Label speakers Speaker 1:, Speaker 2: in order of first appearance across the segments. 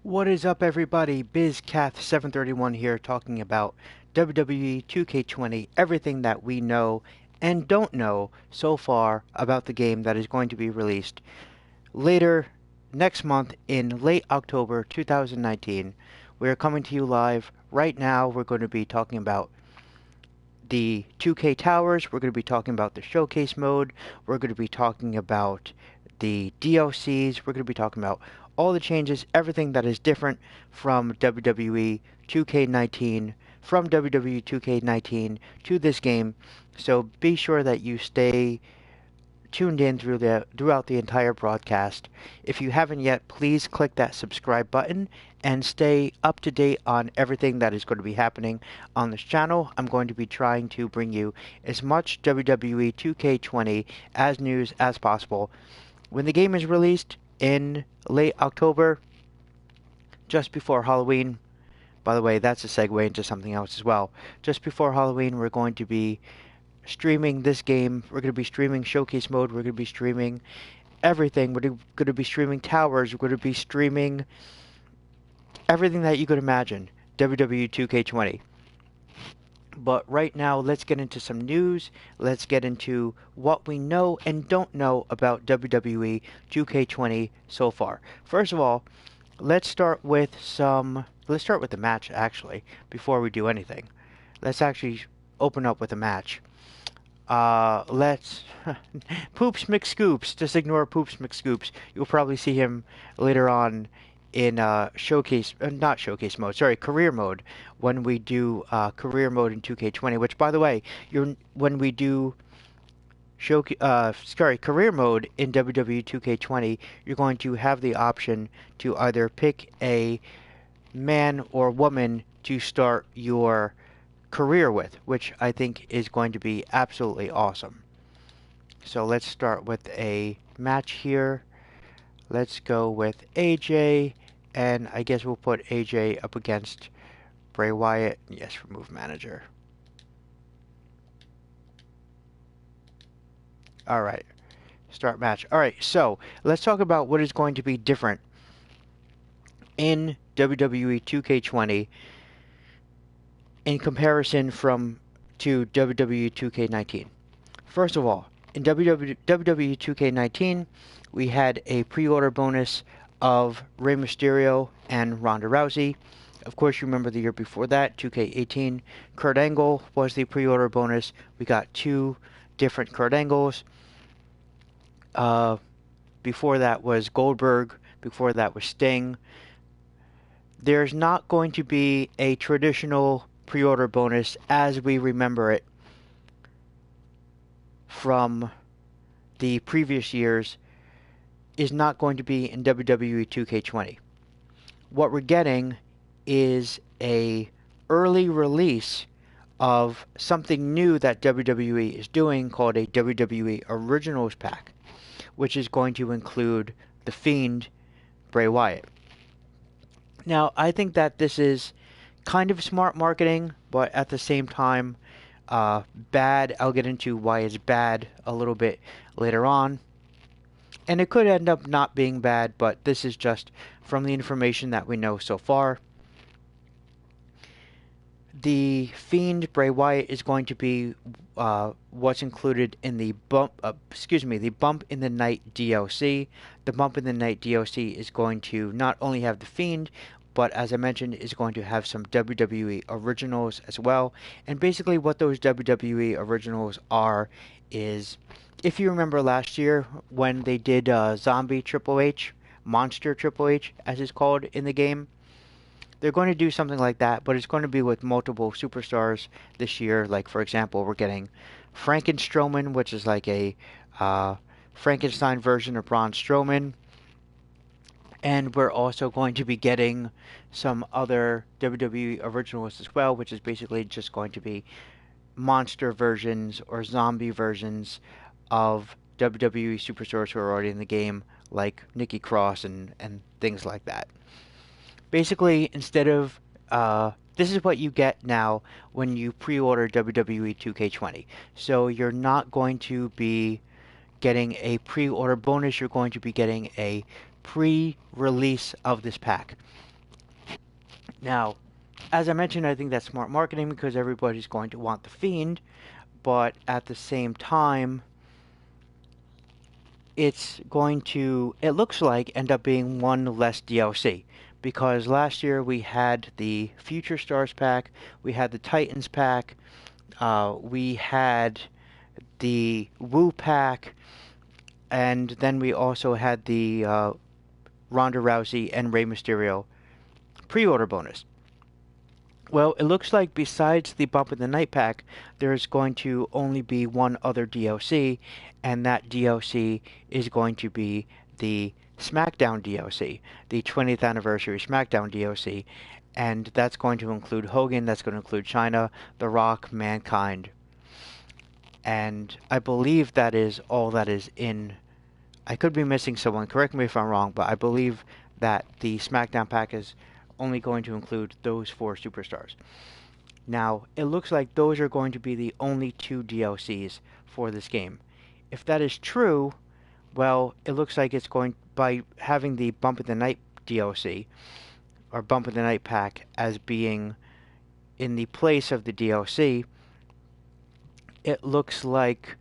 Speaker 1: What is up, everybody? BizCath731 here, talking about WWE 2K20, everything that we know and don't know so far about the game that is going to be released later next month in late October 2019. We are coming to you live right now. We're going to be talking about the 2K Towers. We're going to be talking about the showcase mode. We're going to be talking about the DLCs. We're going to be talking about all the changes, everything that is different from WWE 2K19, from WWE 2K19 to this game. So be sure that you stay tuned in throughout the entire broadcast. If you haven't yet, please click that subscribe button and stay up to date on everything that is going to be happening on this channel. I'm going to be trying to bring you as much WWE 2K20 as news as possible. When the game is released in late October, just before Halloween, by the way, that's a segue into something else as well. Just before Halloween, we're going to be streaming this game. We're going to be streaming showcase mode. We're going to be streaming everything. We're going to be streaming towers. We're going to be streaming everything that you could imagine. WWE 2K20. But right now, let's get into some news. Let's get into what we know and don't know about WWE 2K20 so far. First of all, let's start with the match, actually, before we do anything. Let's actually open up with a match. Let's Poops McScoops. Just ignore Poops McScoops. You'll probably see him later on in not showcase mode. Sorry, career mode. When we do career mode in 2K20, which, by the way, when we do career mode in WWE 2K20, you're going to have the option to either pick a man or woman to start your career with, which I think is going to be absolutely awesome. So let's start with a match here. Let's go with AJ, and I guess we'll put AJ up against Bray Wyatt. Yes, remove manager. Alright, start match. Alright, so let's talk about what is going to be different in WWE 2K20 in comparison to WWE 2K19. First of all, in WWE 2K19, we had a pre-order bonus of Rey Mysterio and Ronda Rousey. Of course, you remember the year before that, 2K18, Kurt Angle was the pre-order bonus. We got two different Kurt Angles. Before that was Goldberg. Before that was Sting. There's not going to be a traditional pre-order bonus as we remember it from the previous years. Is not going to be in WWE 2K20. What we're getting is a early release of something new that WWE is doing called a WWE Originals Pack, which is going to include The Fiend, Bray Wyatt. Now, I think that this is kind of smart marketing, but at the same time, bad. I'll get into why it's bad a little bit later on. And it could end up not being bad, but this is just from the information that we know so far. The Fiend, Bray Wyatt, is going to be what's included in the Bump in the Night DLC. The Bump in the Night DLC is going to not only have the Fiend, but as I mentioned, is going to have some WWE originals as well. And basically what those WWE originals are is, if you remember last year when they did Zombie Triple H, Monster Triple H as it's called in the game, they're going to do something like that, but it's going to be with multiple superstars this year. Like, for example, we're getting Frankenstrowman, which is like a Frankenstein version of Braun Strowman. And we're also going to be getting some other WWE originals as well, which is basically just going to be monster versions or zombie versions of WWE superstars who are already in the game, like Nikki Cross and things like that. Basically, instead of this is what you get now when you pre-order WWE 2K20. So you're not going to be getting a pre-order bonus. You're going to be getting a pre-release of this pack. Now, as I mentioned, I think that's smart marketing because everybody's going to want the Fiend, but at the same time, it looks like, end up being one less DLC. Because last year we had the Future Stars pack, we had the Titans pack, we had the Woo pack, and then we also had the Ronda Rousey and Rey Mysterio pre-order bonus. Well, it looks like besides the Bump in the Night pack, there's going to only be one other DLC, and that DLC is going to be the SmackDown DLC, the 20th anniversary SmackDown DLC, and that's going to include Hogan, that's going to include China, The Rock, Mankind, and I believe that is all that is in. I could be missing someone, correct me if I'm wrong, but I believe that the SmackDown pack is only going to include those four superstars. Now, it looks like those are going to be the only two DLCs for this game. If that is true, well, it looks like it's going, by having the Bump in the Night DLC, or Bump in the Night pack, as being in the place of the DLC, it looks like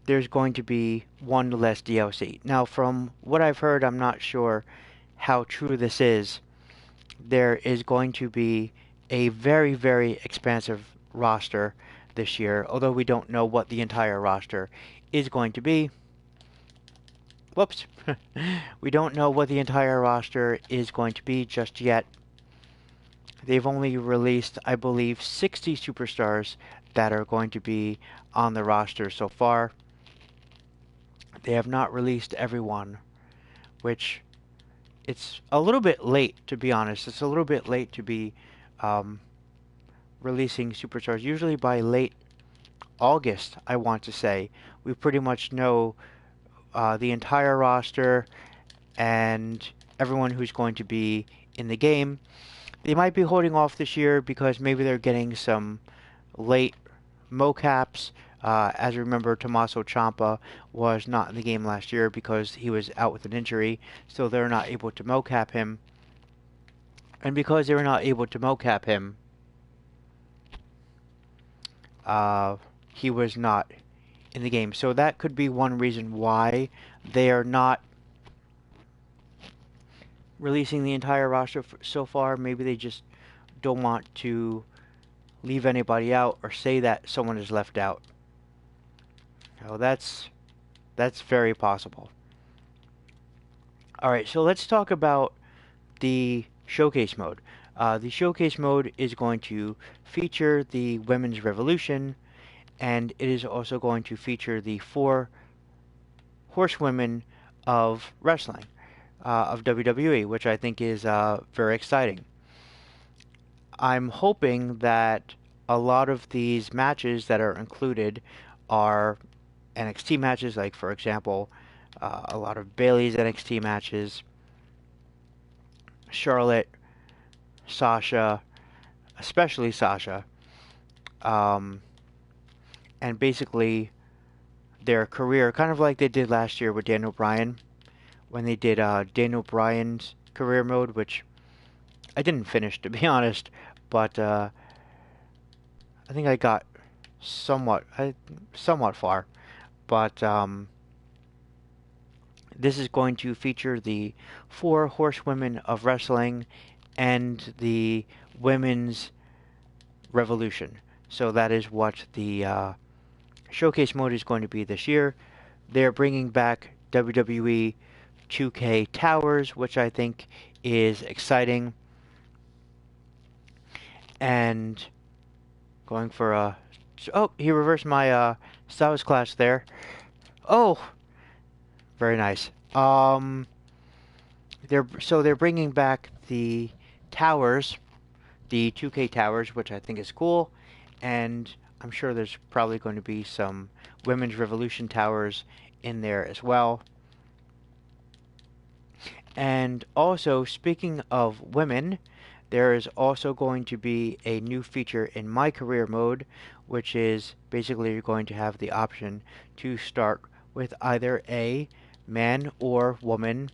Speaker 1: there's going to be one less DLC. Now, from what I've heard, I'm not sure how true this is. There is going to be a very, very expansive roster this year, although we don't know what the entire roster is going to be. Whoops. We don't know what the entire roster is going to be just yet. They've only released, I believe, 60 superstars that are going to be on the roster so far. They have not released everyone, which it's a little bit late, to be honest. It's a little bit late to be releasing superstars. Usually by late August, I want to say, we pretty much know the entire roster and everyone who's going to be in the game. They might be holding off this year because maybe they're getting some late mocaps. As you remember, Tommaso Ciampa was not in the game last year because he was out with an injury, so they're not able to mocap him. And because they were not able to mocap him, he was not in the game. So that could be one reason why they are not releasing the entire roster so far. Maybe they just don't want to leave anybody out or say that someone is left out. So that's very possible. Alright, so let's talk about the showcase mode. The showcase mode is going to feature the Women's Revolution, and it is also going to feature the four horsewomen of wrestling, of WWE, which I think is very exciting. I'm hoping that a lot of these matches that are included are NXT matches, like for example, a lot of Bayley's NXT matches, Charlotte, Sasha, especially Sasha, and basically their career, kind of like they did last year with Daniel Bryan, when they did Daniel Bryan's career mode, which I didn't finish, to be honest, but I think I got somewhat far. But this is going to feature the four horsewomen of wrestling and the women's revolution. So that is what the showcase mode is going to be this year. They're bringing back WWE 2K Towers, which I think is exciting. And going for a... Oh, he reversed my Styles Clash there. Oh, very nice. They're bringing back the towers, the 2K towers, which I think is cool, and I'm sure there's probably going to be some Women's Revolution towers in there as well. And also, speaking of women, there is also going to be a new feature in My Career mode, which is basically you're going to have the option to start with either a man or woman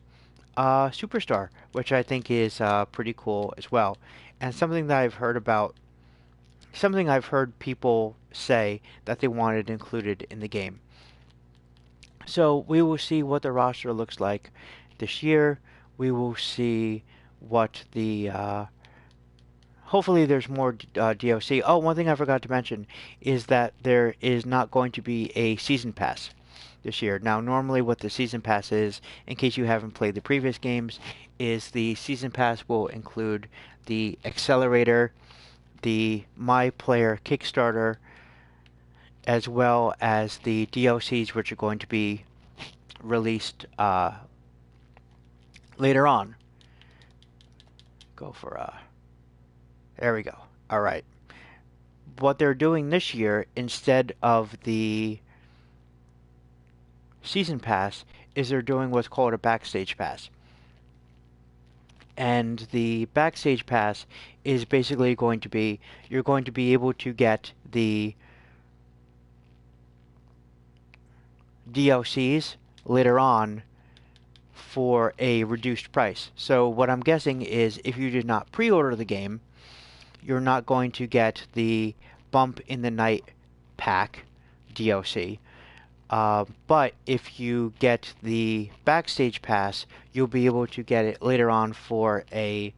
Speaker 1: Superstar, which I think is pretty cool as well, and something I've heard people say that they wanted included in the game. So we will see what the roster looks like this year. We will see what the hopefully there's more DLC. Oh, one thing I forgot to mention is that there is not going to be a season pass this year. Now, normally what the season pass is, in case you haven't played the previous games, is the season pass will include the accelerator, the My Player Kickstarter, as well as the DLCs, which are going to be released later on. Go for there we go. All right. What they're doing this year, instead of the season pass, is they're doing what's called a backstage pass. And the backstage pass is basically going to be, you're going to be able to get the DLCs later on for a reduced price. So what I'm guessing is if you did not pre-order the game, you're not going to get the Bump in the Night pack DLC. But if you get the Backstage Pass, you'll be able to get it later on for a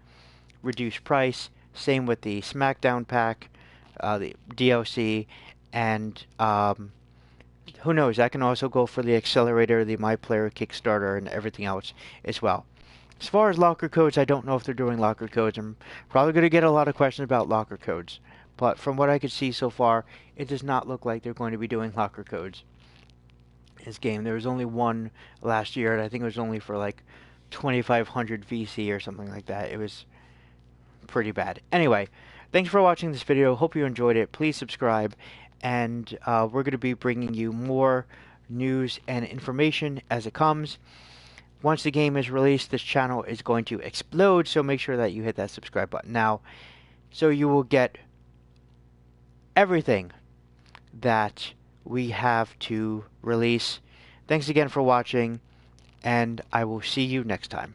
Speaker 1: reduced price. Same with the SmackDown pack, the DLC, and who knows, that can also go for the Accelerator, the My Player Kickstarter, and everything else as well. As far as locker codes, I don't know if they're doing locker codes. I'm probably going to get a lot of questions about locker codes. But from what I could see so far, it does not look like they're going to be doing locker codes in this game. There was only one last year, and I think it was only for like 2,500 VC or something like that. It was pretty bad. Anyway, thanks for watching this video. Hope you enjoyed it. Please subscribe, and we're going to be bringing you more news and information as it comes. Once the game is released, this channel is going to explode, so make sure that you hit that subscribe button now, so you will get everything that we have to release. Thanks again for watching, and I will see you next time.